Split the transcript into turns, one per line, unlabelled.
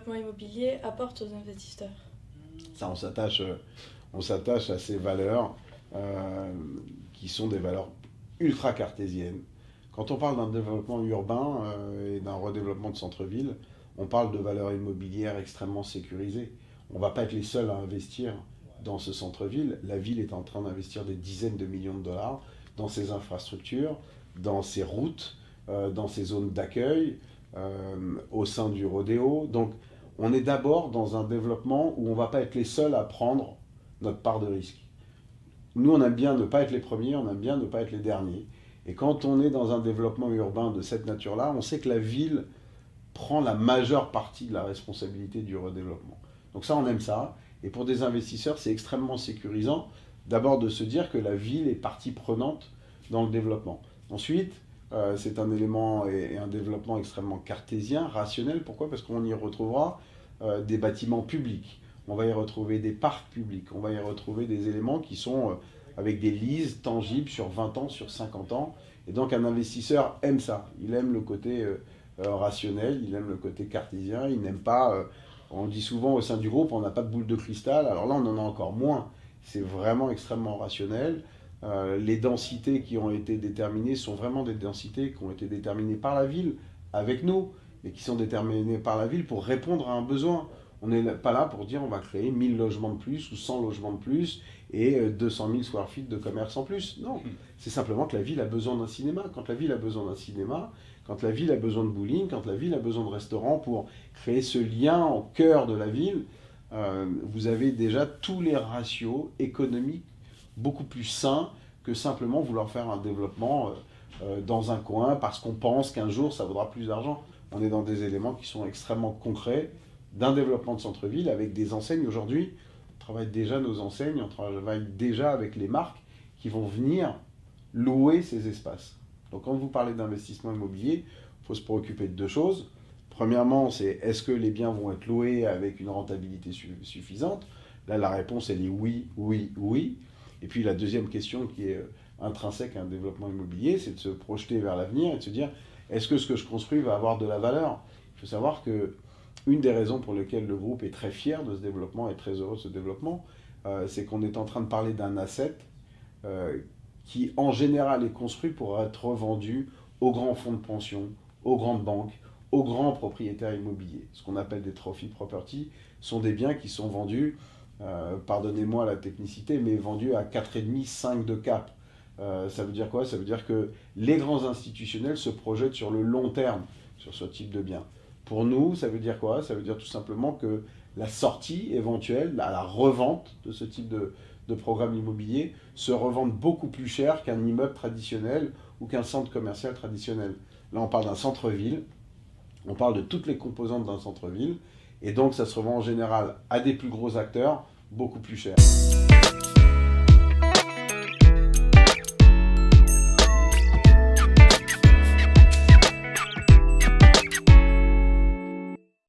développement immobilier apporte aux investisseurs?
Ça, on s'attache à ces valeurs qui sont des valeurs ultra cartésiennes. Quand on parle d'un développement urbain et d'un redéveloppement de centre-ville, on parle de valeurs immobilières extrêmement sécurisées. On ne va pas être les seuls à investir dans ce centre-ville. La ville est en train d'investir des dizaines de millions de dollars dans ses infrastructures, dans ses routes, dans ses zones d'accueil, au sein du rodéo. Donc, on est d'abord dans un développement où on ne va pas être les seuls à prendre notre part de risque. Nous, on aime bien ne pas être les premiers, on aime bien ne pas être les derniers. Et quand on est dans un développement urbain de cette nature-là, on sait que la ville prend la majeure partie de la responsabilité du redéveloppement. Donc ça, on aime ça. Et pour des investisseurs, c'est extrêmement sécurisant, d'abord de se dire que la ville est partie prenante dans le développement. Ensuite, c'est un élément et un développement extrêmement cartésien, rationnel. Pourquoi? Parce qu'on y retrouvera des bâtiments publics, on va y retrouver des parcs publics, on va y retrouver des éléments qui sont avec des leases tangibles sur 20 ans, sur 50 ans. Et donc un investisseur aime ça. Il aime le côté rationnel, il aime le côté cartésien, il n'aime pas... on dit souvent au sein du groupe, on n'a pas de boule de cristal. Alors là, on en a encore moins. C'est vraiment extrêmement rationnel. Les densités qui ont été déterminées sont vraiment des densités qui ont été déterminées par la ville, avec nous, mais qui sont déterminées par la ville pour répondre à un besoin. On n'est pas là pour dire on va créer 1000 logements de plus ou 100 logements de plus et 200 000 square feet de commerce en plus. Non, c'est simplement que la ville a besoin d'un cinéma. Quand la ville a besoin d'un cinéma, quand la ville a besoin de bowling, quand la ville a besoin de restaurants pour créer ce lien au cœur de la ville, vous avez déjà tous les ratios économiques beaucoup plus sains que simplement vouloir faire un développement dans un coin parce qu'on pense qu'un jour ça vaudra plus d'argent. On est dans des éléments qui sont extrêmement concrets d'un développement de centre-ville avec des enseignes. Aujourd'hui, on travaille déjà nos enseignes, on travaille déjà avec les marques qui vont venir louer ces espaces. Donc quand vous parlez d'investissement immobilier, il faut se préoccuper de deux choses. Premièrement, c'est est-ce que les biens vont être loués avec une rentabilité suffisante? Là, la réponse, elle est oui, oui, oui. Et puis la deuxième question qui est intrinsèque à un développement immobilier, c'est de se projeter vers l'avenir et de se dire, est-ce que ce que je construis va avoir de la valeur? Il faut savoir que une des raisons pour lesquelles le groupe est très fier de ce développement et très heureux de ce développement, c'est qu'on est en train de parler d'un asset qui, en général, est construit pour être revendu aux grands fonds de pension, aux grandes banques, aux grands propriétaires immobiliers. Ce qu'on appelle des trophy property sont des biens qui sont vendus, pardonnez-moi la technicité, mais vendus à 4,5, 5 de cap. Ça veut dire quoi? Ça veut dire que les grands institutionnels se projettent sur le long terme sur ce type de biens. Pour nous, ça veut dire quoi? Ça veut dire tout simplement que la sortie éventuelle, la revente de ce type de programme immobilier se revendent beaucoup plus cher qu'un immeuble traditionnel ou qu'un centre commercial traditionnel. Là, on parle d'un centre-ville, on parle de toutes les composantes d'un centre-ville, et donc ça se revend en général à des plus gros acteurs, beaucoup plus cher.